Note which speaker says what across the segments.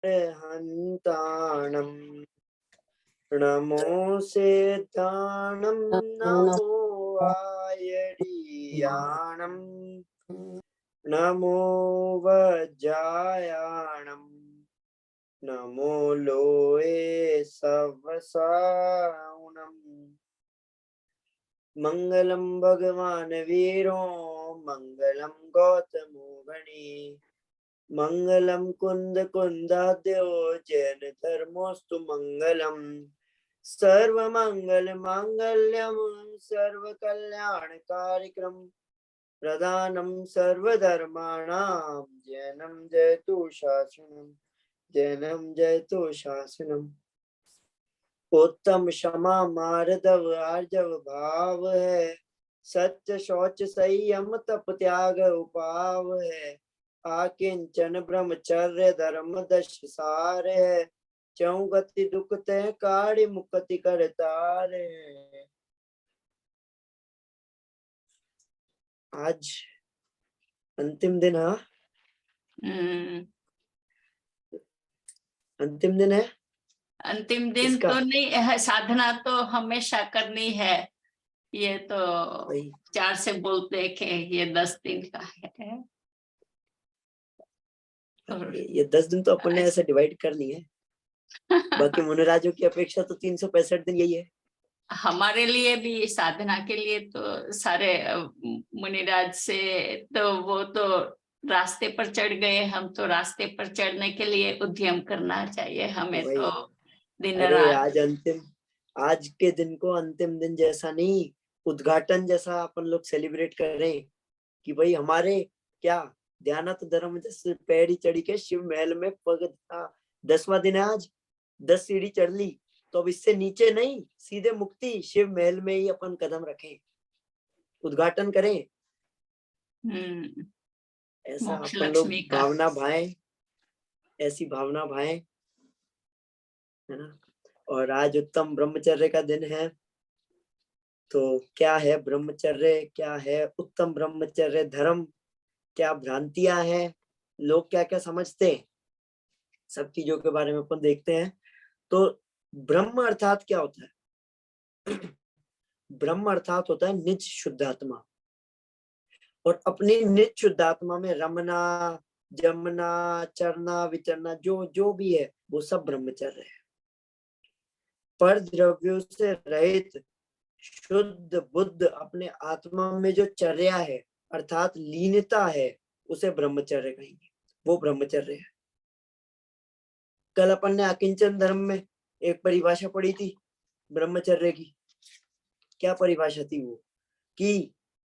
Speaker 1: हन्ताणम् नमो सेताणं नमो आयर्याणम् नमो वज्रायाणम् नमो लोये सवसाउणम् मंगलम भगवान वीरो मंगलम गौतमो गणे मंगलम कुंद कुंदाद्यो जैन धर्मोस्तु मंगलम सर्व मंगल मांगल्यम सर्व कल्याण कार्यक्रम प्रदानम सर्वधर्माणां जैनम जयतु शासनम जैनम जयतु शासनम उत्तम क्षमा मार्दव आर्जव भाव है सत्य शौच संयम तप त्याग उपाव है आकिंचन ब्रह्मचर्य धर्म दश सार है चौगति दुख ते काढ़ी मुक्ति करतार है। आज अंतिम दिन है। अंतिम दिन है।
Speaker 2: अंतिम दिन
Speaker 1: इसका?
Speaker 2: तो नहीं है, साधना तो हमेशा करनी है। ये तो 4 से बोलते हैं कि ये 10 दिन का है। और
Speaker 1: ये 10 दिन तो अपन ने ऐसे डिवाइड करनी है। बाकी मुनिराजों की अपेक्षा तो 365 दिन यही है।
Speaker 2: हमारे लिए भी साधना के लिए तो सारे मुनिराज से तो वो तो रास्ते पर चढ़ गए, हम तो रास्ते पर चढ़ने के लिए उद्यम करना चाहिए हमें। तो दिन रात
Speaker 1: आज के दिन को अंतिम दिन जैसा नहीं, उद्घाटन जैसा अपन लोग सेलिब्रेट कर रहे हैं कि भाई हमारे क्या ध्यानत धर्म जैसे पैड़ी चढ़ी के शिव महल में पग 10वां दिन है आज। 10 सीढ़ी चढ़ ली तो अब इससे नीचे नहीं, सीधे मुक्ति शिव महल में ही अपन कदम रखें, उद्घाटन करें। ऐसा अपन लोग भावना भाएं, ऐसी भावना भाएं, है ना। और आज उत्तम ब्रह्मचर्य का दिन है। तो क्या है ब्रह्मचर्य, क्या है उत्तम ब्रह्मचर्य धर्म, क्या भ्रांतियां हैं, लोग क्या क्या समझते हैं, सब चीजों के बारे में अपन देखते हैं। तो ब्रह्म अर्थात क्या होता है? ब्रह्म अर्थात होता है निज शुद्धात्मा। और अपनी निज शुद्धात्मा में रमना, जमना, चरना, विचरना, जो जो भी है वो सब ब्रह्मचर्य है। पर द्रव्यों से रहित शुद्ध बुद्ध अपने आत्मा में जो चर्या है अर्थात लीनता है, उसे ब्रह्मचर्य कहेंगे। वो ब्रह्मचर्य है। कल अपन ने अकिंचन धर्म में एक परिभाषा पढ़ी थी ब्रह्मचर्य की। क्या परिभाषा थी वो? कि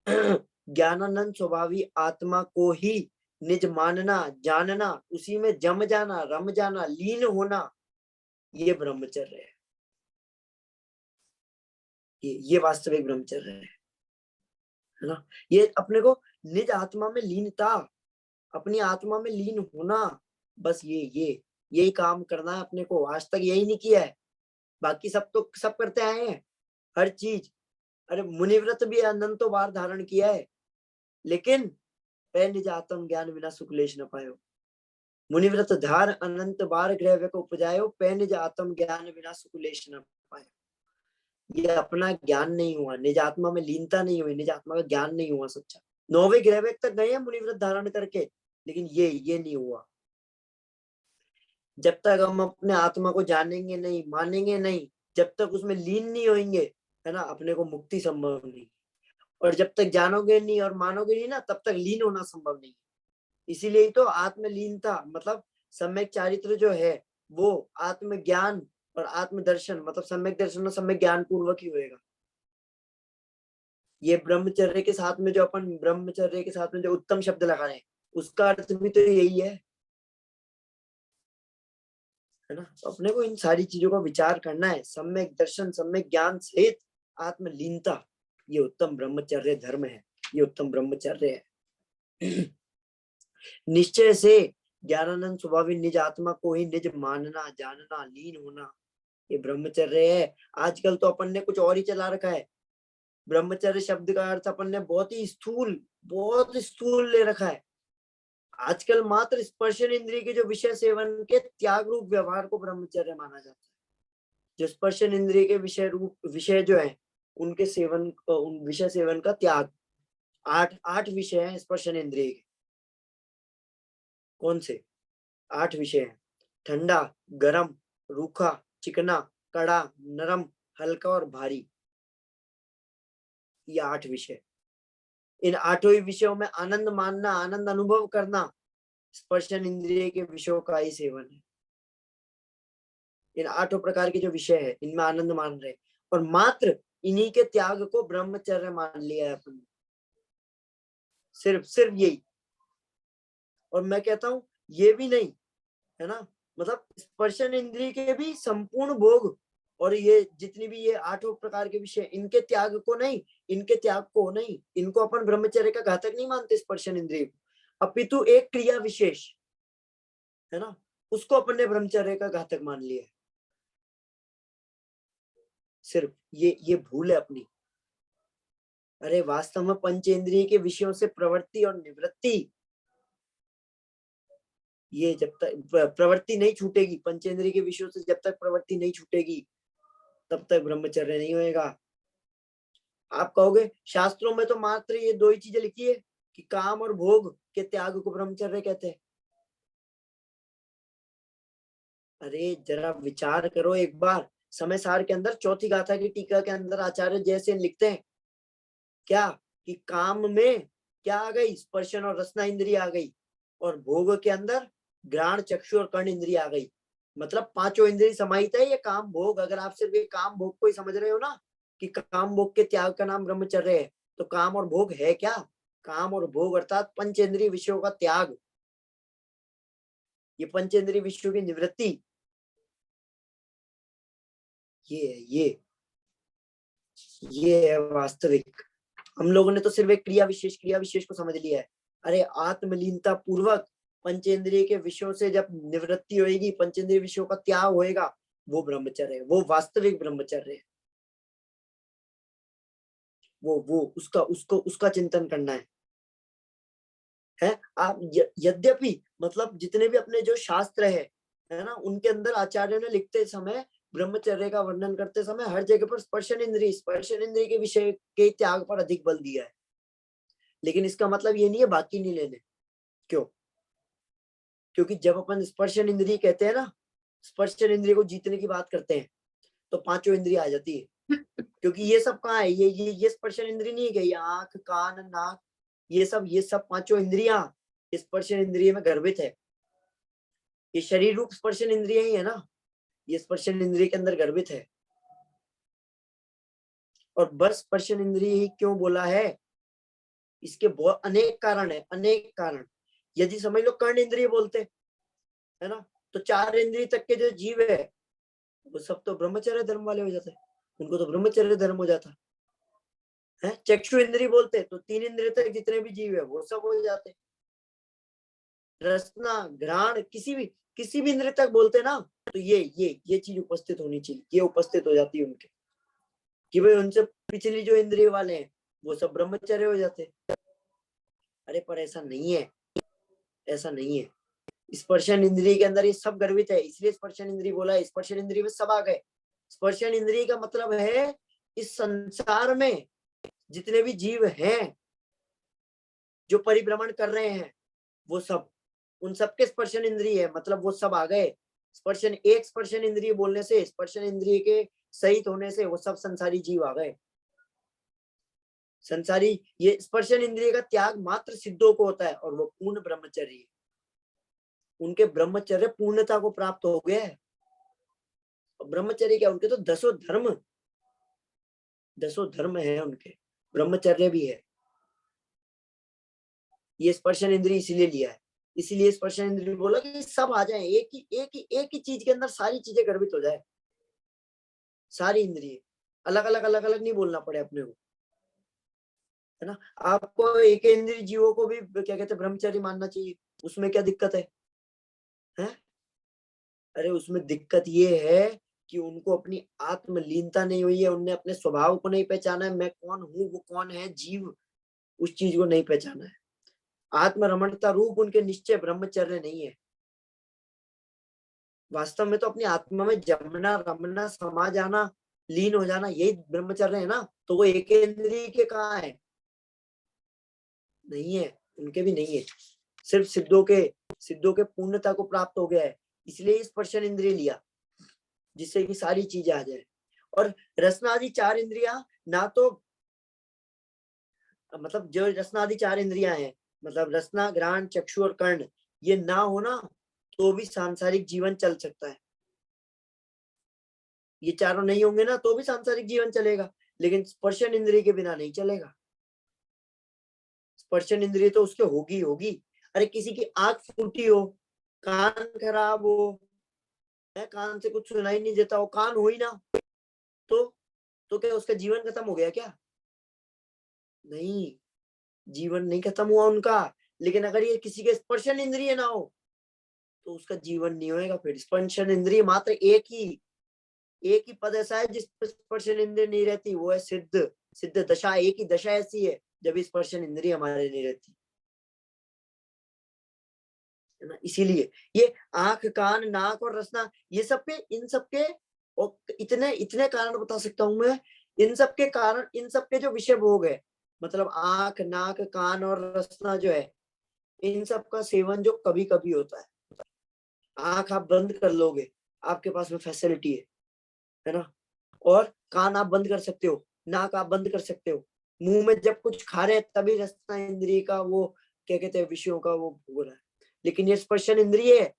Speaker 1: ज्ञानानंद स्वभावी आत्मा को ही निज मानना, जानना, उसी में जम जाना, रम जाना, लीन होना, ये ब्रह्मचर्य है। ये वास्तविक ब्रह्मचर्य है ना। ये अपने को निज आत्मा में लीनता, अपनी आत्मा में लीन होना, बस यही काम करना है अपने को। आज तक यही नहीं किया है, बाकी सब तो सब करते आए हैं हर चीज। अरे मुनिव्रत भी अनंतो बार धारण किया है, लेकिन पै निज आत्म ज्ञान बिना सुखलेश न पायो। मुनिव्रत धार अनंत बार ग्रह को उपजायो, पै निज आत्म ज्ञान बिना सुखलेश न पायो। ये अपना ज्ञान नहीं हुआ, निज आत्मा में लीनता नहीं हुई, निज आत्मा का ज्ञान नहीं हुआ सच्चा। 9वें ग्रह तक गए हैं मुनिव्रत धारण करके, लेकिन ये नहीं हुआ। जब तक हम अपने आत्मा को जानेंगे नहीं, मानेंगे नहीं, जब तक उसमें लीन नहीं होंगे, है ना, अपने को मुक्ति संभव नहीं। और जब तक जानोगे नहीं और मानोगे नहीं ना, तब तक लीन होना संभव नहीं। इसीलिए तो आत्मलीनता मतलब सम्यक चारित्र जो है वो आत्मज्ञान और आत्मदर्शन मतलब सम्यक दर्शन और सम्यक ज्ञान पूर्वक ही होएगा। ये ब्रह्मचर्य के साथ में जो अपन ब्रह्मचर्य के साथ में जो उत्तम शब्द लगा रहे हैं, उसका अर्थ भी तो यही है ना। अपने को इन सारी चीजों का विचार करना है। सम्यक दर्शन, सम्यक ज्ञान सहित आत्मलीनता, ये उत्तम ब्रह्मचर्य धर्म है, ये उत्तम ब्रह्मचर्य है। निश्चय से ज्ञानानंद स्वभावी निज आत्मा को ही निज मानना, जानना, लीन होना, ये ब्रह्मचर्य है। आजकल तो अपन ने कुछ और ही चला रखा है। ब्रह्मचर्य शब्द का अर्थ अपन ने बहुत स्थूल ले रखा है। आजकल मात्र स्पर्शन इंद्रिय के जो विषय सेवन के त्याग रूप व्यवहार को ब्रह्मचर्य माना जाता है। जो स्पर्शन इंद्रिय के विषय जो है उनके सेवन, उन विषय सेवन का त्याग। 8 विषय हैं स्पर्शन इंद्रिय के। कौन से 8 विषय हैं? ठंडा, गरम, रूखा, चिकना, कड़ा, नरम, हल्का और भारी। ये 8 विषय। इन 8 विषयों में आनंद मानना, आनंद अनुभव करना स्पर्शन इंद्रिय के विषयों का ही सेवन है। इन 8 प्रकार के जो विषय है इनमें आनंद मान रहे, और मात्र इन्हीं के त्याग को ब्रह्मचर्य मान लिया है अपन। सिर्फ यही। और मैं कहता हूं ये भी नहीं है ना, मतलब स्पर्शन इंद्रिय के भी संपूर्ण भोग और ये जितनी भी ये 8 प्रकार के विषय, इनके त्याग को नहीं, इनको अपन ब्रह्मचर्य का घातक नहीं मानते स्पर्शन इंद्रिय को, अपितु एक क्रिया विशेष है ना, उसको अपन ने ब्रह्मचर्य का घातक मान लिया है। सिर्फ ये भूल है अपनी। अरे वास्तव में पंचेंद्रिय के विषयों से प्रवृत्ति और निवृत्ति, ये जब तक प्रवृत्ति नहीं छूटेगी, पंचेंद्रिय के विषयों से जब तक प्रवृत्ति नहीं छूटेगी तब तक ब्रह्मचर्य नहीं होएगा। आप कहोगे शास्त्रों में तो मात्र ये 2 ही चीजें लिखी है कि काम और भोग के त्याग को ब्रह्मचर्य कहते हैं। अरे जरा विचार करो एक बार। समय सार के अंदर चौथी गाथा की टीका के अंदर आचार्य जयसेन लिखते हैं क्या कि काम में क्या आ गई? स्पर्शन और रसना इंद्रिय आ गई, और भोग के अंदर घ्राण, चक्षु और कर्ण इंद्रिय आ गई। मतलब 5 इंद्रिय समाहित है ये काम भोग। अगर आप सिर्फ ये काम भोग को ही समझ रहे हो ना कि काम भोग के त्याग का नाम ब्रह्मचर्य है, तो काम और भोग है क्या? काम और भोग अर्थात पंचेंद्रिय विषयों का त्याग, ये पंचेंद्रिय विषयों की निवृत्ति, ये है वास्तविक। हम लोगों ने तो सिर्फ एक क्रिया विशेष को समझ लिया है। अरे आत्मलीनता पूर्वक पंचेंद्रिय के विषयों से जब निवृत्ति होएगी, पंचेंद्रिय विषयों का त्याग होएगा, वो ब्रह्मचर्य है, वो वास्तविक ब्रह्मचर्य है। वो उसका चिंतन करना है। आप यद्यपि मतलब जितने भी अपने जो शास्त्र है ना, उनके अंदर आचार्यों ने लिखते समय, ब्रह्मचर्य का वर्णन करते समय हर जगह पर स्पर्शन इंद्रिय के विषय के त्याग पर अधिक बल दिया है। लेकिन इसका मतलब ये नहीं है बाकी नहीं लेने। क्यों? क्योंकि जब अपन स्पर्शन इंद्रिय कहते हैं ना, स्पर्शन इंद्रिय को जीतने की बात करते हैं, तो 5 इंद्रिय आ जाती है। क्योंकि ये सब कहाँ है? ये स्पर्शन इंद्रिय नहीं है, ये आंख, कान, नाक, ये सब 5 इंद्रियां स्पर्शन इंद्रिय में गर्भित है। ये शरीर रूप स्पर्शन इंद्रिय ही है ना, ये स्पर्शन इंद्रिय के अंदर गर्भित है। और बस स्पर्शन इंद्रिय ही क्यों बोला है? इसके बहुत अनेक कारण है, अनेक कारण। यदि समझ लो कर्ण इंद्रिय बोलते है ना, तो 4 इंद्रिय तक के जो जीव है वो सब तो ब्रह्मचर्य धर्म वाले हो जाते हैं, उनको तो ब्रह्मचर्य धर्म हो जाता है। चक्षु इंद्रिय बोलते तो 3 इंद्रिय तक जितने भी जीव है वो सब हो जाते। रसना, घ्राण, किसी भी इंद्रिय तक बोलते ना, तो ये चीज उपस्थित होनी चाहिए, ये उपस्थित हो जाती है उनके, कि भाई उनसे पिछली जो इंद्रिय वाले हैं वो सब ब्रह्मचर्य हो जाते। अरे पर ऐसा नहीं है, ऐसा नहीं है। स्पर्शन इंद्रिय के अंदर ये सब गर्भित है, इसलिए स्पर्शन इंद्रिय बोला है। स्पर्शन इंद्रिय में सब आ गए। स्पर्शन इंद्रिय का मतलब है इस संसार में जितने भी जीव हैं जो परिभ्रमण कर रहे हैं, वो सब, उन सबके स्पर्शन इंद्रिय है, मतलब वो सब आ गए। एक स्पर्शन इंद्रिय बोलने से, स्पर्शन इंद्रिय के सहित होने से वो सब संसारी जीव आ गए। संसारी ये स्पर्शन इंद्रिय का त्याग मात्र सिद्धों को होता है, और वो पूर्ण ब्रह्मचर्य है। उनके ब्रह्मचर्य पूर्णता को प्राप्त हो गया है। ब्रह्मचर्य क्या? उनके तो 10 धर्म है उनके, ब्रह्मचर्य भी है। ये स्पर्शन इंद्रिय इसीलिए लिया है, इसीलिए स्पर्शन इंद्रिय बोला कि सब आ जाए, एक ही चीज के अंदर सारी चीजें गर्भित हो जाए। सारी इंद्रिय अलग अलग नहीं बोलना पड़े अपने को, है ना। आपको एक इंद्रिय जीवों को भी क्या कहते हैं ब्रह्मचर्य मानना चाहिए, उसमें क्या दिक्कत है? अरे उसमें दिक्कत ये है कि उनको अपनी आत्मलीनता नहीं हुई है, उनने अपने स्वभाव को नहीं पहचाना है, मैं कौन हूँ, वो कौन है जीव, उस चीज को नहीं पहचाना है। आत्मरमणता रूप उनके निश्चय ब्रह्मचर्य नहीं है। वास्तव में तो अपनी आत्मा में जमना, रमना, समा जाना, लीन हो जाना, यही ब्रह्मचर्य है ना। तो वो एक इंद्रिय के कहाँ है? नहीं है, उनके भी नहीं है। सिर्फ सिद्धों के पूर्णता को प्राप्त हो गया है, इसलिए स्पर्शन इंद्रिय लिया, जिससे कि सारी चीजें आ जाए। और रसनादि 4 इंद्रियां ना तो, मतलब जो रसनादि 4 इंद्रियां हैं, मतलब रसना, घ्राण, चक्षु और कर्ण, ये ना होना तो भी सांसारिक जीवन चल सकता है। ये चारों नहीं होंगे ना तो भी सांसारिक जीवन चलेगा, लेकिन स्पर्शन इंद्रिय के बिना नहीं चलेगा। स्पर्शन इंद्रिय तो उसके होगी होगी। अरे किसी की आंख फूटी हो, कान खराब हो, कान से कुछ सुनाई नहीं देता हो, कान हो ही ना, तो क्या उसका जीवन खत्म हो गया क्या? नहीं, जीवन नहीं खत्म हुआ उनका। लेकिन अगर ये किसी के स्पर्शन इंद्रिय ना हो तो उसका जीवन नहीं होएगा। फिर स्पर्शन इंद्रिय मात्र एक ही पद ऐसा है जिस पर स्पर्शन इंद्रिय नहीं रहती, वो है सिद्ध। सिद्ध दशा, एक ही दशा ऐसी है जब स्पर्शन इंद्रिय हमारे नहीं रहती है ना। इसीलिए ये आंख, कान, नाक और रसना, ये सब पे, इन सब के, और इतने इतने कारण बता सकता हूं मैं। इन सब के कारण, इन सब के जो विषय भोग है, मतलब आंख, नाक, कान और रसना जो है, इन सब का सेवन जो कभी कभी होता है। आंख आप बंद कर लोगे, आपके पास में फैसिलिटी है ना। और कान आप बंद कर सकते हो, नाक आप बंद कर सकते हो। मुंह में जब कुछ खा रहे हैं तभी रसना इंद्रिय का वो, क्या कहते हैं, विषयों का वो हो रहा है। लेकिन ये स्पर्शन इंद्रिय है,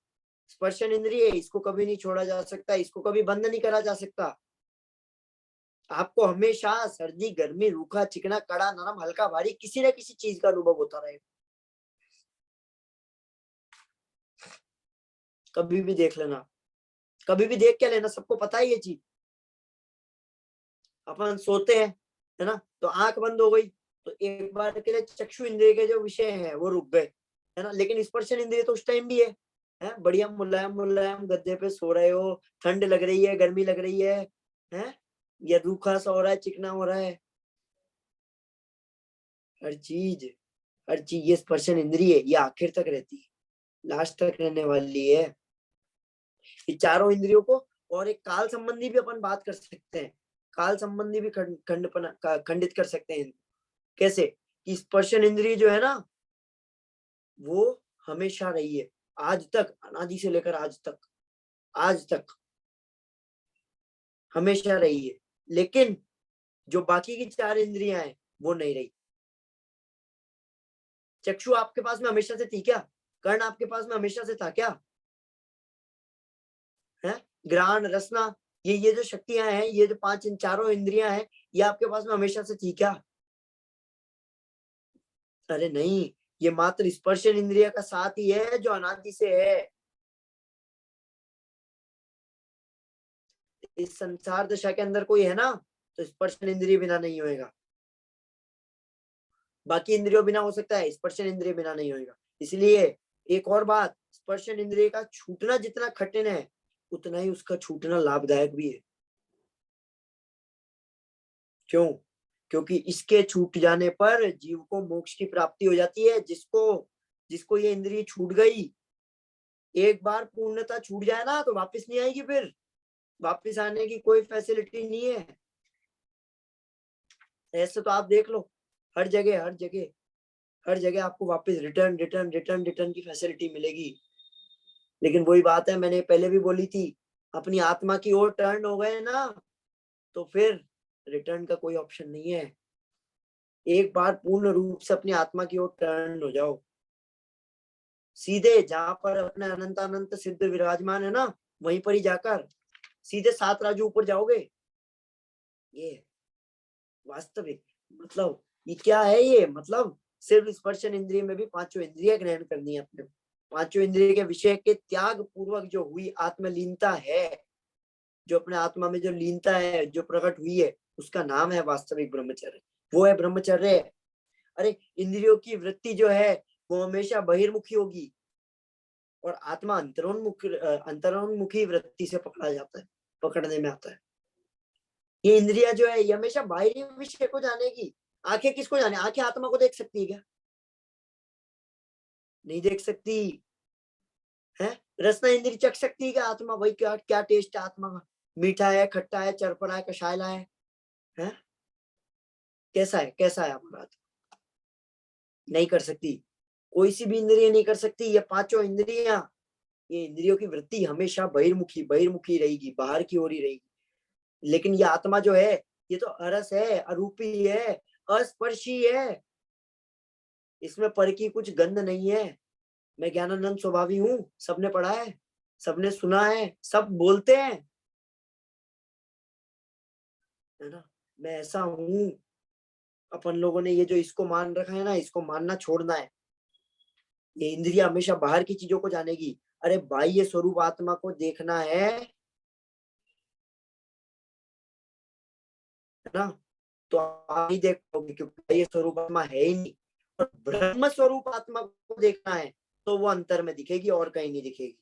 Speaker 1: स्पर्शन इंद्रिय है, इसको कभी नहीं छोड़ा जा सकता, इसको कभी बंद नहीं करा जा सकता। आपको हमेशा सर्दी, गर्मी, रूखा, चिकना, कड़ा, नरम, हल्का, भारी, किसी न किसी चीज का अनुभव होता रहेगा। कभी भी देख लेना, कभी भी देख के लेना, सबको पता है ये चीज। अपन सोते हैं, है ना, तो आंख बंद हो गई, तो एक बार के लिए चक्षु इंद्रिय के जो विषय है वो रुक गए, है ना। लेकिन स्पर्शन इंद्रिय तो उस टाइम भी है बढ़िया मुलायम मुलायम गद्दे पे सो रहे हो, ठंड लग रही है, गर्मी लग रही है, या रूखा सा हो रहा है, चिकना हो रहा है, हर चीज, हर चीज ये स्पर्शन इंद्रिय, ये आखिर तक रहती है, लास्ट तक रहने वाली है। ये चारों इंद्रियों को, और एक काल संबंधी भी अपन बात कर सकते हैं, काल संबंधी भी खंडित कर सकते हैं। कैसे? कि स्पर्शन इंद्रिय जो है ना, वो हमेशा रही है, आज तक, अनादि से लेकर आज तक हमेशा रही है। लेकिन जो बाकी की 4 इंद्रियां हैं वो नहीं रही। चक्षु आपके पास में हमेशा से थी क्या? कर्ण आपके पास में हमेशा से था क्या? है, घ्राण, रसना, ये जो शक्तियां हैं, ये जो 5 इन चारों इंद्रियां हैं, ये आपके पास में हमेशा से थी क्या? अरे नहीं, ये मात्र स्पर्शन इंद्रिय का साथ ही है जो अनादि से है। इस संसार दशा के अंदर कोई है ना, तो स्पर्शन इंद्रिय बिना नहीं होएगा। बाकी इंद्रियों बिना हो सकता है, स्पर्शन इंद्रिय बिना नहीं होएगा। इसलिए एक और बात, स्पर्शन इंद्रिय का छूटना जितना कठिन है, उतना ही उसका छूटना लाभदायक भी है। क्यों? क्योंकि इसके छूट जाने पर जीव को मोक्ष की प्राप्ति हो जाती है। जिसको जिसको ये इंद्रिय छूट गई, एक बार पूर्णता छूट जाए ना तो वापस नहीं आएगी, फिर वापस आने की कोई फैसिलिटी नहीं है। ऐसे तो आप देख लो, हर जगह हर जगह हर जगह आपको वापस रिटर्न रिटर्न रिटर्न रिटर्न की फैसिलिटी मिलेगी। लेकिन वही बात है, मैंने पहले भी बोली थी, अपनी आत्मा की ओर टर्न हो गए ना तो फिर रिटर्न का कोई ऑप्शन नहीं है। एक बार पूर्ण रूप से अपनी आत्मा की ओर टर्न हो जाओ, सीधे जहां पर अपने अनंत अनंत सिद्ध विराजमान है ना, वहीं पर ही जाकर सीधे 7 राजू ऊपर जाओगे। ये वास्तविक, मतलब ये क्या है, ये मतलब सिर्फ स्पर्शन इंद्रिय में भी 5 इंद्रिय ग्रहण करनी है अपने। 5 इंद्रिय के विषय के त्याग पूर्वक जो हुई आत्मलीनता है, जो अपने आत्मा में जो लीनता है जो प्रकट हुई है, उसका नाम है वास्तविक ब्रह्मचर्य। वो है ब्रह्मचर्य। अरे इंद्रियों की वृत्ति जो है वो हमेशा बहिर्मुखी होगी, और आत्मा अंतरोन्मुखी वृत्ति से पकड़ा जाता है, पकड़ने में आता है। ये इंद्रिया जो है ये हमेशा बाहरी विषय को जानेगी। आंखें किसको जाने? आंखें आत्मा को देख सकती है क्या? नहीं देख सकती है। रसना इंद्री चख सकती है कि आत्मा भाई क्या क्या टेस्ट है आत्मा का, मीठा है, खट्टा है, चरपड़ा है, कषायला है? कैसा है हमारा आत्मा? नहीं कर सकती। कोई सी भी इंद्रिय नहीं कर सकती। ये पांचों इंद्रियां, ये इंद्रियों की वृत्ति हमेशा बहिर्मुखी रहेगी, बाहर की ओर ही रहेगी। लेकिन ये आत्मा जो है, ये तो अरस है, अरूपी है, अस्पर्शी है। इसमें पर की कुछ गंध नहीं है। मैं ज्ञानानंद स्वभावी हूं, सबने पढ़ा है, सबने सुना है, सब बोलते हैं, है ना। मैं ऐसा हूं। अपन लोगों ने ये जो इसको मान रखा है ना, इसको मानना छोड़ना है। ये इंद्रिया हमेशा बाहर की चीजों को जानेगी। अरे बाह्य स्वरूप आत्मा को देखना है ना, तो आप नहीं देख पाओगे, क्योंकि बाह्य स्वरूप आत्मा है ही नहीं। और ब्रह्म स्वरूप आत्मा को देखना है तो वो अंतर में दिखेगी और कहीं नहीं दिखेगी।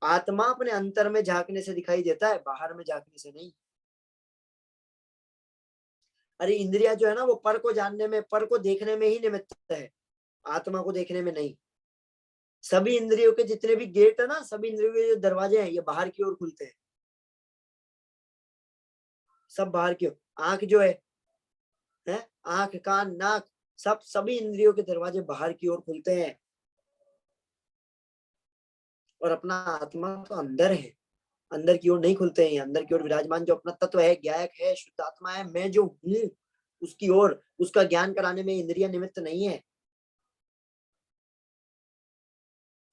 Speaker 1: आत्मा अपने अंतर में झांकने से दिखाई देता है, बाहर में झांकने से नहीं। अरे इंद्रिया जो है ना, वो पर को जानने में, पर को देखने में ही निमित्त है, आत्मा को देखने में नहीं। सभी इंद्रियों के जितने भी गेट है ना, सभी इंद्रियों के जो दरवाजे हैं, ये बाहर की ओर खुलते हैं, सब बाहर की ओर। आंख जो है, आंख, कान, नाक, सभी इंद्रियों के दरवाजे बाहर की ओर खुलते हैं। और अपना आत्मा तो अंदर है, अंदर की ओर नहीं खुलते हैं। अंदर की ओर विराजमान जो अपना तत्व है, ज्ञायक है, शुद्ध आत्मा है, मैं जो हूँ, उसकी ओर, उसका ज्ञान कराने में इंद्रिया निमित्त नहीं है।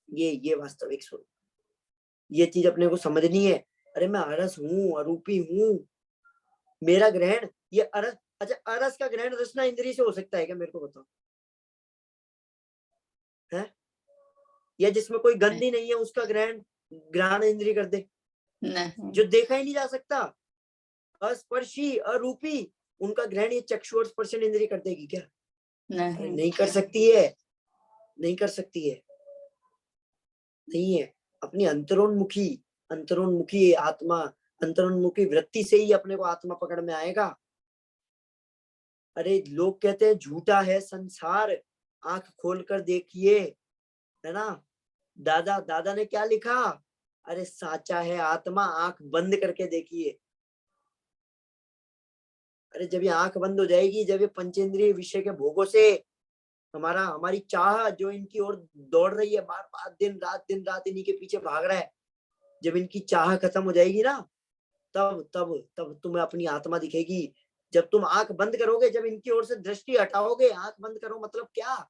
Speaker 1: ये वास्तविक स्वरूप, ये चीज अपने को समझनी है। अरे मैं अरस हूँ, अरूपी हूँ, मेरा ग्रहण ये अरस। अच्छा, अरस का ग्रहण रसना इंद्रिय से हो सकता है क्या? मेरे को बताओ, है? या जिसमें कोई गंदी नहीं है उसका ग्रहण ग्रहण इंद्रिय कर दे?
Speaker 2: नहीं,
Speaker 1: जो देखा ही नहीं जा सकता, अस्पर्शी, अरूपी, उनका ग्रहण ये चक्षु और स्पर्शन इंद्रिय कर देगी क्या? अरे
Speaker 2: नहीं,
Speaker 1: नहीं कर सकती है, नहीं कर सकती है, नहीं है। अपनी अंतरोन्मुखी, अंतरोन्मुखी आत्मा, अंतरोन्मुखी वृत्ति से ही अपने को आत्मा पकड़ में आएगा। अरे लोग कहते हैं झूठा है संसार, आंख खोलकर देखिए, है ना। दादा दादा ने क्या लिखा? अरे साचा है आत्मा, आंख बंद करके देखिए। अरे जब ये आंख बंद हो जाएगी, जब ये पंचेंद्रिय विषय के भोगों से हमारी चाह जो इनकी ओर दौड़ रही है, बार बार दिन रात इन्हीं के पीछे भाग रहा है, जब इनकी चाह खत्म हो जाएगी ना, तब तब तब तुम्हें अपनी आत्मा दिखेगी। जब तुम आंख बंद करोगे, जब इनकी ओर से दृष्टि हटाओगे, आंख बंद करो मतलब क्या,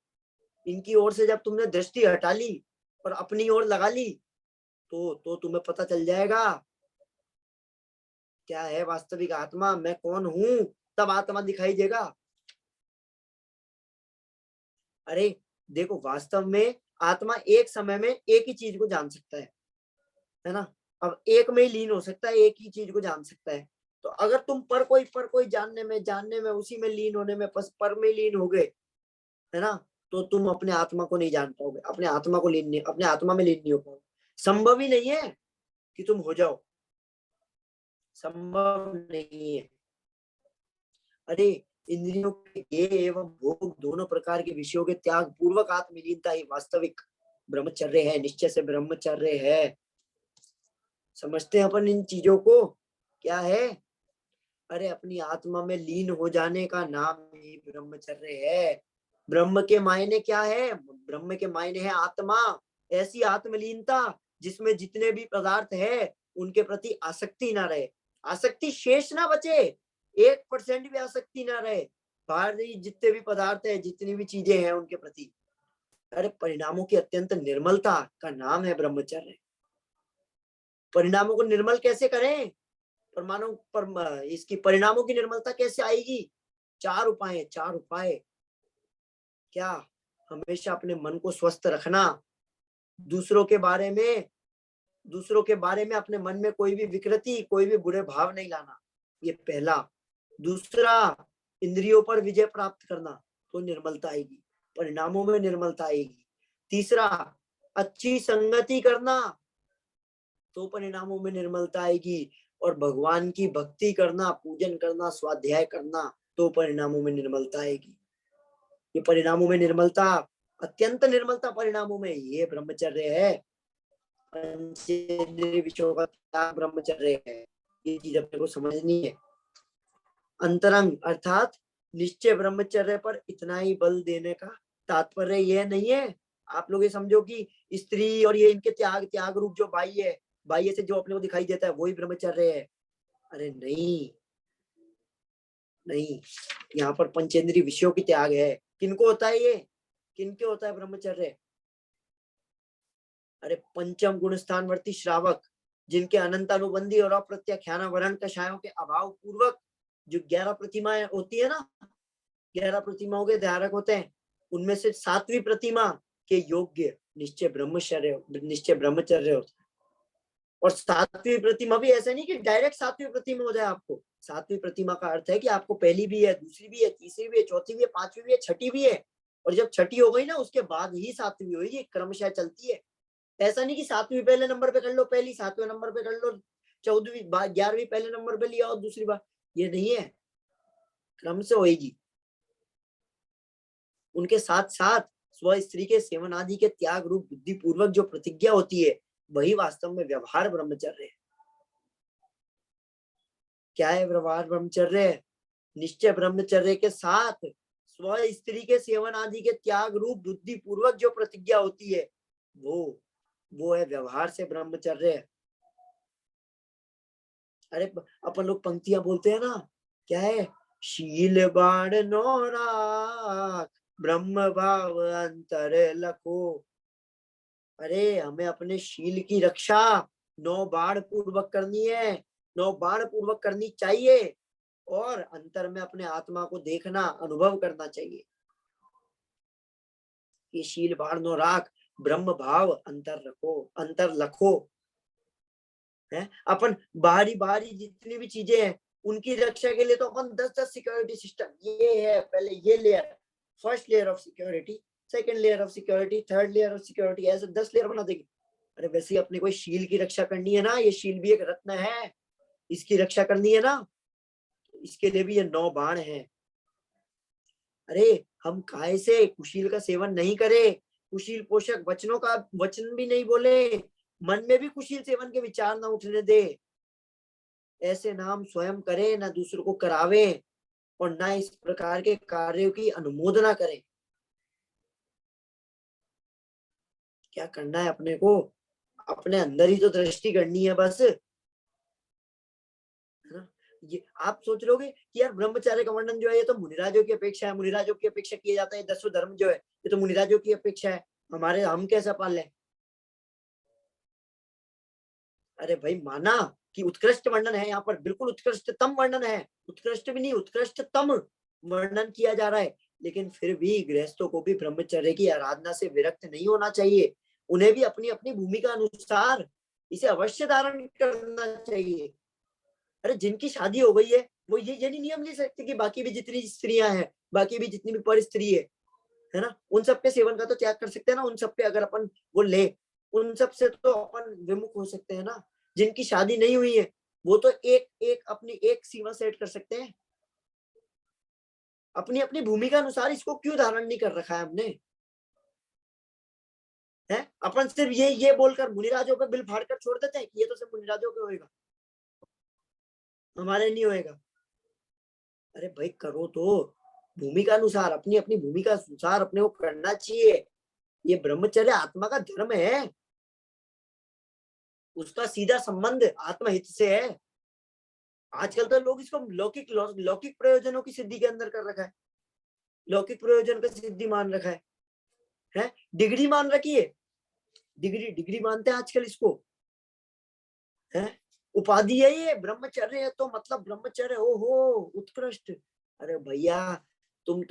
Speaker 1: इनकी ओर से जब तुमने दृष्टि हटा ली और अपनी ओर लगा ली, तो तुम्हें पता चल जाएगा क्या है वास्तविक आत्मा, मैं कौन हूं। तब आत्मा दिखाई देगा। अरे देखो, वास्तव में आत्मा एक समय में एक ही चीज को जान सकता है ना। अब एक में ही लीन हो सकता है, एक ही चीज को जान सकता है। तो अगर तुम पर कोई जानने में उसी में लीन होने में, बस पर में लीन हो गए, है ना, तो तुम अपने आत्मा को नहीं जान पाओगे, अपने आत्मा को लीन नहीं, अपने आत्मा में लीन नहीं हो पाओगे। संभव ही नहीं है कि तुम हो जाओ, संभव नहीं है। अरे इंद्रियों के ज्ञेय एवं भोग दोनों प्रकार के विषयों के त्याग पूर्वक आत्मलीनता ही वास्तविक ब्रह्मचर्य है, निश्चय से ब्रह्मचर्य है। समझते हैं अपन इन चीजों को, क्या है? अरे अपनी आत्मा में लीन हो जाने का नाम ही ब्रह्मचर्य है। ब्रह्म के मायने क्या है? ब्रह्म के मायने है आत्मा, ऐसी आत्मलीनता जिसमें जितने भी पदार्थ है उनके प्रति आसक्ति ना रहे, आसक्ति शेष ना बचे, 1% भी आसक्ति ना रहे। बाहर जितने भी पदार्थ है, जितनी भी चीजें हैं उनके प्रति, अरे परिणामों की अत्यंत निर्मलता का नाम है ब्रह्मचर्य। परिणामों को निर्मल कैसे करें? परमाणु पर इसकी परिणामों की निर्मलता कैसे आएगी? 4 उपाय। क्या? हमेशा अपने मन को स्वस्थ रखना, दूसरों के बारे में अपने मन में कोई भी विकृति, कोई भी बुरे भाव नहीं लाना, ये पहला। दूसरा, इंद्रियों पर विजय प्राप्त करना, तो निर्मलता आएगी, परिणामों में निर्मलता आएगी। तीसरा, अच्छी संगति करना, तो परिणामों में निर्मलता आएगी। और भगवान की भक्ति करना, पूजन करना, स्वाध्याय करना, तो परिणामों में निर्मलता आएगी। ये परिणामों में निर्मलता अत्यंत निर्मलता परिणामों में ये ब्रह्मचर्य है। पंचेंद्रिय विषयों का त्याग ब्रह्मचर्य है। ये चीज अपने को समझनी है। अंतरंग अर्थात निश्चय ब्रह्मचर्य पर इतना ही बल देने का तात्पर्य यह नहीं है, आप लोग ये समझो कि स्त्री और ये इनके त्याग रूप जो बाह्य से जो अपने को दिखाई देता है वही ब्रह्मचर्य है। अरे नहीं नहीं, यहाँ पर पंचेंद्रिय विषयों की त्याग है। किनको होता है ये, किनके होता है ब्रह्मचर्य? अरे पंचम गुण स्थानवर्ती श्रावक, जिनके अनंतानुबंधी और अप्रत्याख्यानावरण कषायों के अभाव पूर्वक जो 11 प्रतिमाएं होती है ना, 11 प्रतिमाओं के धारक होते हैं, उनमें से 7वीं प्रतिमा के योग्य निश्चय ब्रह्मचर्य होता है। और 7वीं प्रतिमा भी ऐसा नहीं कि डायरेक्ट 7वीं प्रतिमा हो जाए आपको। 7वीं प्रतिमा का अर्थ है कि आपको पहली भी है, दूसरी भी है, तीसरी भी है, चौथी भी है, 5वीं भी है, छठी भी है। और जब छठी हो गई ना उसके बाद ही 7वीं होगी, क्रमशः चलती है। ऐसा नहीं कि 7वीं पहले नंबर पे कर लो पहली, 7वें नंबर पे कर लो 14वीं, 11वीं पहले नंबर पे लिया और दूसरी बार, ये नहीं है, क्रम से होगी। उनके साथ साथ स्व स्त्री के सेवन आदि के त्याग रूप बुद्धि पूर्वक जो प्रतिज्ञा होती है वही वास्तव में व्यवहार ब्रह्मचर्य है। क्या है व्यवहार ब्रह्मचर्य? निश्चय ब्रह्मचर्य के साथ स्व स्त्री के सेवन आदि के त्याग रूप बुद्धि पूर्वक जो प्रतिज्ञा होती है वो है व्यवहार से ब्रह्मचर्य। अरे अपन लोग पंक्तियां बोलते हैं ना, क्या है? शील बाण नौराक ब्रह्म भाव अंतर लखो। अरे हमें अपने शील की रक्षा 9 बाण पूर्वक करनी है, 9 बाण पूर्वक करनी चाहिए, और अंतर में अपने आत्मा को देखना, अनुभव करना चाहिए। ये शील बाण नो राख ब्रह्म भाव अंतर लखो है। अपन बाहरी जितनी भी चीजें हैं उनकी रक्षा के लिए तो अपन 10 सिक्योरिटी सिस्टम, ये है पहले ये layer, first layer of security, second layer of security, third layer of security, ऐसे 10 लेयर बना देंगे। अरे वैसे ही अपने को शील की रक्षा करनी है ना, ये शील भी एक रत्न है, इसकी रक्षा करनी है ना, इसके लिए भी ये 9 बाण है। अरे हम काय से कुशील का सेवन नहीं करें, कुशील पोषक वचनों का वचन भी नहीं बोले, मन में भी कुशील सेवन के विचार ना उठने दे। ऐसे ना हम स्वयं करें, ना दूसरों को करावे, और ना इस प्रकार के कार्यों की अनुमोदना करें। क्या करना है अपने को? अपने अंदर ही तो दृष्टि करनी है बस, है ना? ये आप सोच लोगे कि यार ब्रह्मचर्य का वर्णन जो है ये तो मुनिराजों की अपेक्षा है, मुनिराजों की अपेक्षा किया जाता है, 10वें धर्म जो है ये तो मुनिराजों की अपेक्षा है, हमारे हम कैसा पाल लें? अरे भाई माना कि उत्कृष्ट वर्णन है, यहाँ पर बिल्कुल उत्कृष्टतम वर्णन है, उत्कृष्ट भी नहीं उत्कृष्टतम वर्णन किया जा रहा है, लेकिन फिर भी गृहस्थों को भी ब्रह्मचर्य की आराधना से विरक्त नहीं होना चाहिए। उन्हें भी अपनी अपनी भूमिका अनुसार इसे अवश्य धारण करना चाहिए। अरे जिनकी शादी हो गई है वो ये नहीं नियम ले सकते कि बाकी भी जितनी स्त्रियां हैं, बाकी भी जितनी भी पर स्त्री है ना, उन सब पे सेवन का तो त्याग कर सकते हैं ना, उन सब पे अगर अपन वो ले, उन सब से तो अपन विमुख हो सकते हैं ना। जिनकी शादी नहीं हुई है वो तो एक एक अपनी एक सीमा सेट कर सकते हैं। अपनी अपनी भूमिका अनुसार इसको क्यों धारण नहीं कर रखा है हमने? है अपन सिर्फ ये बोलकर मुनिराजों पे बिल फाड़ कर छोड़ देते हैं कि ये तो सिर्फ मुनिराजों पे होएगा, हमारे नहीं होएगा। अरे भाई करो तो भूमिका अनुसार, अपनी अपनी भूमिका अनुसार अपने को करना चाहिए। ये ब्रह्मचर्य आत्मा का धर्म है, उसका सीधा संबंध आत्महित से है। आजकल तो लोग इसको लौकिक प्रयोजनों की सिद्धि के अंदर कर रखा है, लौकिक प्रयोजन का सिद्धि मान रखा है, डिग्री मान रखी है, डिग्री मानते हैं आजकल इसको, है उपाधि है ये, ब्रह्मचर्य है तो मतलब ब्रह्मचर्य ओहो उत्कृष्ट। अरे भैया तुम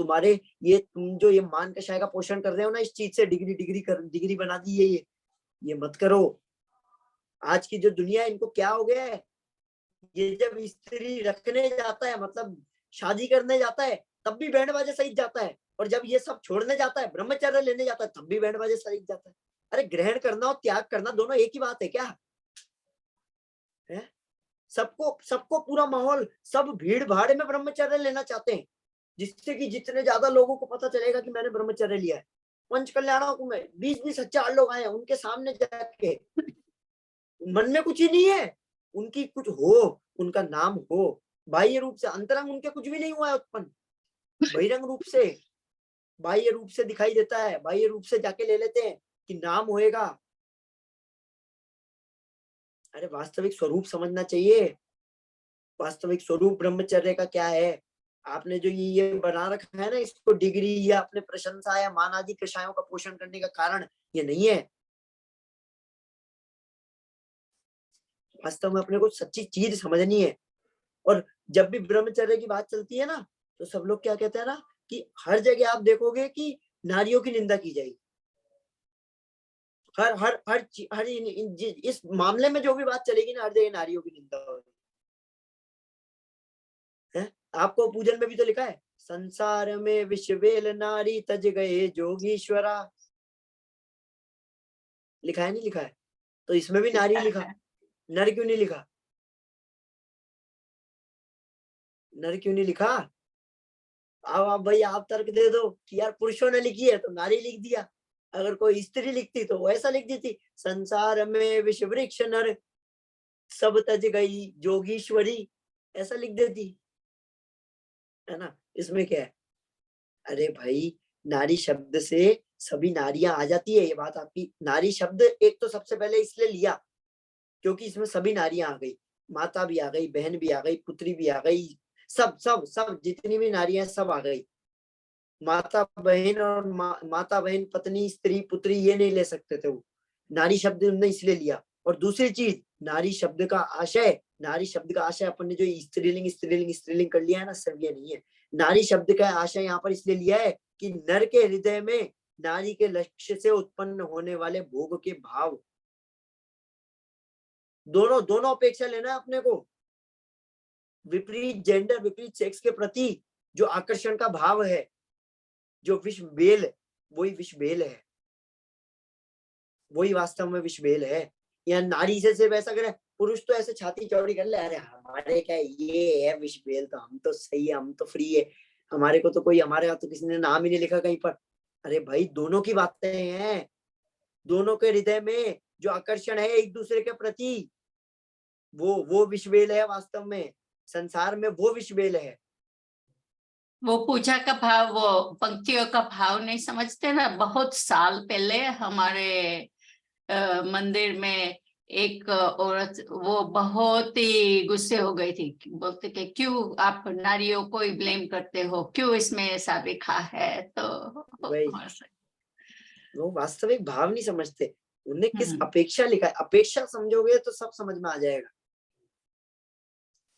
Speaker 1: जो ये मान कषाय का पोषण कर रहे हो ना इस चीज से, डिग्री बना दी है ये मत करो। आज की जो दुनिया है इनको क्या हो गया है, ये जब स्त्री रखने जाता है मतलब शादी करने जाता है तब भी बैंड बाजा सहित जाता है, और जब ये सब छोड़ने जाता है ब्रह्मचर्य लेने जाता है तब भी बैंड बाजा सहित जाता है। अरे ग्रहण करना और त्याग करना दोनों एक ही बात है क्या? है सबको पूरा माहौल, सब भीड़ भाड़ में ब्रह्मचर्य लेना चाहते हैं, जिससे कि जितने ज्यादा लोगों को पता चलेगा कि मैंने ब्रह्मचर्य लिया है। पंच कल्याणों में 20-20 हजार लोग आए, उनके सामने जाके मन में कुछ ही नहीं है, उनकी कुछ हो, उनका नाम हो, बाह्य रूप से, अंतरंग उनके कुछ भी नहीं हुआ है उत्पन्न, बहिरंग रूप से, बाह्य रूप से दिखाई देता है, बाह्य रूप से जाके ले लेते हैं कि नाम होएगा। अरे वास्तविक स्वरूप समझना चाहिए, वास्तविक स्वरूप ब्रह्मचर्य का क्या है। आपने जो ये बना रखा है ना, इसको डिग्री या अपने प्रशंसा या मान आदि कषायों का पोषण करने का कारण ये नहीं है। वास्तव में अपने को सच्ची चीज समझनी है। और जब भी ब्रह्मचर्य की बात चलती है ना, तो सब लोग क्या कहते हैं ना कि हर जगह आप देखोगे कि नारियों की निंदा की जाएगी। हर हर हर हर इस मामले में जो भी बात चलेगी ना, हर जगह नारियों की निंदा होगी। आपको पूजन में भी तो लिखा है, संसार में विश्वेल नारी तज गए जोगीश्वरा, लिखा है नहीं लिखा है? तो इसमें भी नारी लिखा, नर क्यों नहीं लिखा? नर क्यों नहीं लिखा? अब आप भाई आप तर्क दे दो कि यार पुरुषों ने लिखी है तो नारी लिख दिया, अगर कोई स्त्री लिखती तो वो ऐसा लिख देती, संसार में विश्व वृक्ष नर सब तज गई जोगीश्वरी, ऐसा लिख देती, है ना। इसमें क्या है? अरे भाई, नारी शब्द से सभी नारियां आ जाती है, ये बात आपकी। नारी शब्द एक तो सबसे पहले इसलिए लिया क्योंकि इसमें सभी नारियां आ गई, माता भी आ गई, बहन भी आ गई, पुत्री भी आ गई, सब सब सब जितनी भी नारियां सब आ गई। माता बहन और माता बहन पत्नी स्त्री पुत्री ये नहीं ले सकते थे वो, नारी शब्द उन्होंने इसलिए लिया। और दूसरी चीज, नारी शब्द का आशय, नारी शब्द का आशय अपन ने जो स्त्रीलिंग स्त्रीलिंग स्त्रीलिंग कर लिया है ना, सब ये नहीं है। नारी शब्द का आशय यहाँ पर इसलिए लिया है कि नर के हृदय में नारी के लक्ष्य से उत्पन्न होने वाले भोग के भाव, दोनों दोनों अपेक्षा लेना है अपने को। विपरीत जेंडर, विपरीत सेक्स के प्रति जो आकर्षण का भाव है, जो विश्व बेल, वही विश्व बेल है, वही वास्तव में विश्व बेल है। या नारी से सिर्फ ऐसा करे, पुरुष तो ऐसे छाती चौड़ी कर ले, अरे हमारे क्या ये है विश्व बेल, तो हम तो सही है, हम तो फ्री है, हमारे को तो कोई, हमारे यहाँ तो किसी ने नाम ही नहीं लिखा कहीं पर। अरे भाई, दोनों की बातें हैं, दोनों के हृदय में जो आकर्षण है एक दूसरे के प्रति, वो विश्व बेल है वास्तव में, संसार में वो विश्व बेल है।
Speaker 2: वो पूजा का भाव, वो पंक्तियों का भाव नहीं समझते ना। बहुत साल पहले हमारे मंदिर में एक औरत, वो बहुत ही गुस्से हो गई थी, बोलते कि क्यों आप नारियों को ही ब्लेम करते हो, क्यों इसमें ऐसा लिखा है। तो
Speaker 1: वही, वो वास्तविक भाव नहीं समझते, उन्हें किस अपेक्षा लिखा है, अपेक्षा समझोगे तो सब समझ में आ जाएगा।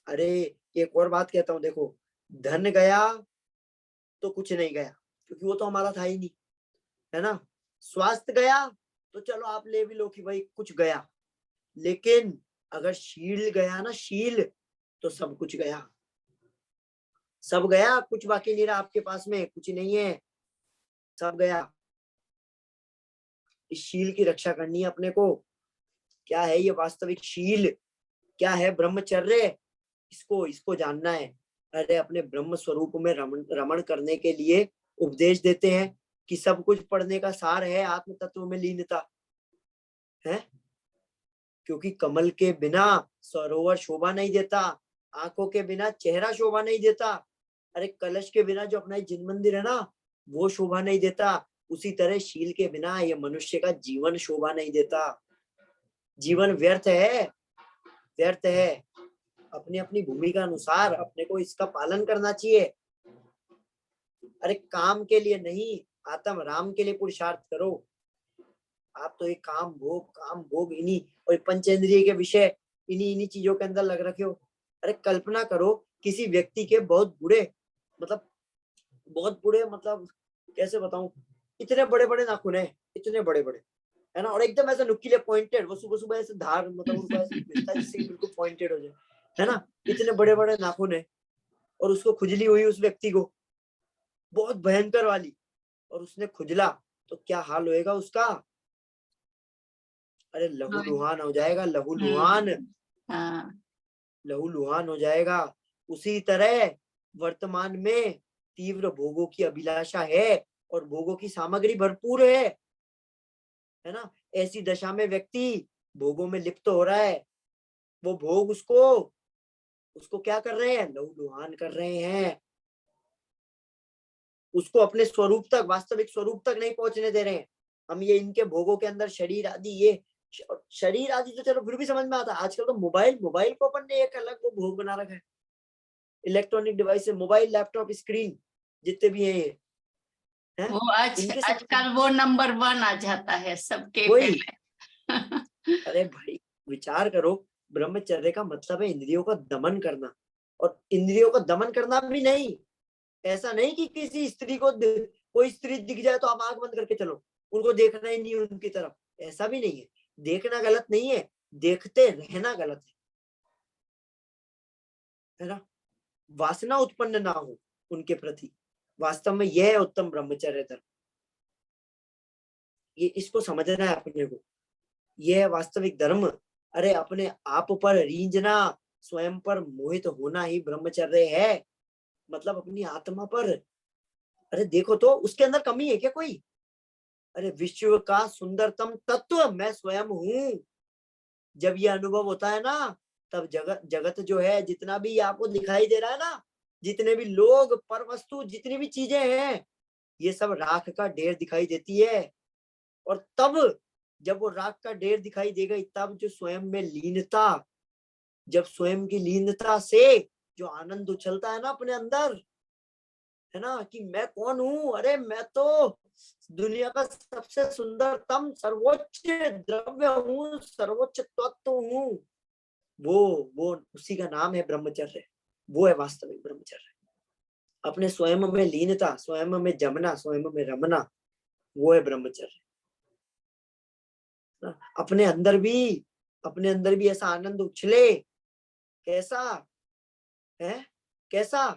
Speaker 1: अरे एक और बात कहता हूँ, देखो, धन गया तो कुछ नहीं गया, क्योंकि वो तो हमारा था ही नहीं, है ना। स्वास्थ्य गया तो चलो आप ले भी लो कि भाई कुछ गया, लेकिन अगर शील गया ना, शील, तो सब कुछ गया, सब गया, कुछ बाकी नहीं रहा आपके पास में, कुछ नहीं है, सब गया। इस शील की रक्षा करनी है अपने को। क्या है ये वास्तविक शील, क्या है ब्रह्मचर्य, इसको इसको जानना है। अरे अपने ब्रह्म स्वरूप में रमण करने के लिए उपदेश देते हैं कि सब कुछ पढ़ने का सार है आत्म तत्व में लीनता है, क्योंकि कमल के बिना सरोवर शोभा नहीं देता, आंखों के बिना चेहरा शोभा नहीं देता, अरे कलश के बिना जो अपना जिन मंदिर है ना, वो शोभा नहीं देता। उसी तरह शील के बिना ये मनुष्य का जीवन शोभा नहीं देता, जीवन व्यर्थ है, व्यर्थ है। अपनी अपनी भूमिका अनुसार अपने को इसका पालन करना चाहिए। अरे काम के लिए नहीं, आत्म राम के लिए पुरुषार्थ करो। आप तो एक काम भोग इन्हीं और पंचेंद्रिय के विषय इन्हीं इन्हीं चीजों के अंदर लग रखे हो। अरे कल्पना करो, किसी व्यक्ति के बहुत बुरे, मतलब कैसे बताऊं, इतने बड़े बड़े नाखून है, इतने बड़े बड़े, है ना, और एकदम ऐसे नुकीले पॉइंटेड, वो सुबह सुबह ऐसे धार, मतलब उनको ऐसे मिलता है जिससे बिल्कुल पॉइंटेड हो जाए, है ना, इतने बड़े बड़े नाखून है, और उसको खुजली हुई उस व्यक्ति को बहुत भयंकर वाली, और उसने खुजला तो क्या हाल होएगा उसका? अरे लहूलुहान हो जाएगा, लहूलुहान, लहूलुहान हो जाएगा। उसी तरह वर्तमान में तीव्र भोगों की अभिलाषा है, और भोगों की सामग्री भरपूर है ना। ऐसी दशा में व्यक्ति भोगों में लिप्त हो रहा है, वो भोग उसको क्या कर रहे हैं, लहूलुहान कर रहे हैं, उसको अपने स्वरूप तक, वास्तविक स्वरूप तक नहीं पहुंचने दे रहे हैं। हम ये इनके भोगों के अंदर शरीर आदि, ये शरीर आदि तो चलो फिर भी समझ में आता है। आजकल तो मोबाइल को अपन ने एक अलग वो भोग बना रखा है। Electronic device, mobile, laptop, screen जितने भी हैं, हैं?
Speaker 2: वो
Speaker 1: इनके सब
Speaker 2: आजकल वो नंबर 1 आ जाता है सबके
Speaker 1: वही।
Speaker 2: पहले।
Speaker 1: अरे भाई विचार करो, ब्रह्मचर्य का मतलब है इंद्रियों का दमन करना। और इंद्रियों का दमन करना भी नहीं, ऐसा नहीं कि किसी स्त्री को कोई स्त्री दिख जाए तो आप आंख बंद करके चलो, उनको देखना ही नहीं उनकी तरफ, ऐसा भी नहीं है। देखना गलत नहीं है, देखते रहना गलत है ना। वासना उत्पन्न ना हो उनके प्रति, वास्तव में यह है उत्तम ब्रह्मचर्य धर्म। ये इसको समझना है अपने को, यह है वास्तविक धर्म। अरे अपने आप पर रींजना, स्वयं पर मोहित होना ही ब्रह्मचर्य है। मतलब अपनी आत्मा पर, अरे देखो तो उसके अंदर कमी है क्या कोई? अरे विश्व का सुंदरतम तत्व मैं स्वयं हूँ। जब ये अनुभव होता है ना, तब जगत जगत जो है, जितना भी आपको दिखाई दे रहा है ना, जितने भी लोग, पर वस्तु, जितनी भी चीजें हैं, ये सब राख का ढेर दिखाई देती है। और तब जब वो राख का ढेर दिखाई दे गई, तब जो स्वयं में लीनता, जब स्वयं की लीनता से जो आनंद उछलता है ना अपने अंदर, है ना, कि मैं कौन हूँ, अरे मैं तो दुनिया का सबसे सुंदरतम सर्वोच्च द्रव्य हूँ, सर्वोच्च तत्व हूँ। वो उसी का नाम है ब्रह्मचर्य। वो है वास्तविक ब्रह्मचर्य। अपने स्वयं में लीनता, स्वयं में जमना, स्वयं में रमना, वो है ब्रह्मचर्य। अपने अंदर भी ऐसा आनंद उछले। कैसा है, कैसा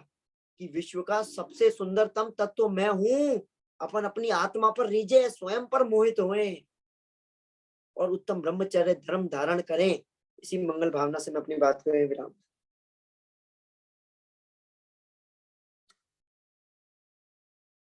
Speaker 1: कि विश्व का सबसे सुंदरतम तत्व मैं हूं। अपन अपनी आत्मा पर रीझे, स्वयं पर मोहित हुए और उत्तम ब्रह्मचर्य धर्म धारण करें। इसी मंगल भावना से मैं अपनी बात को विराम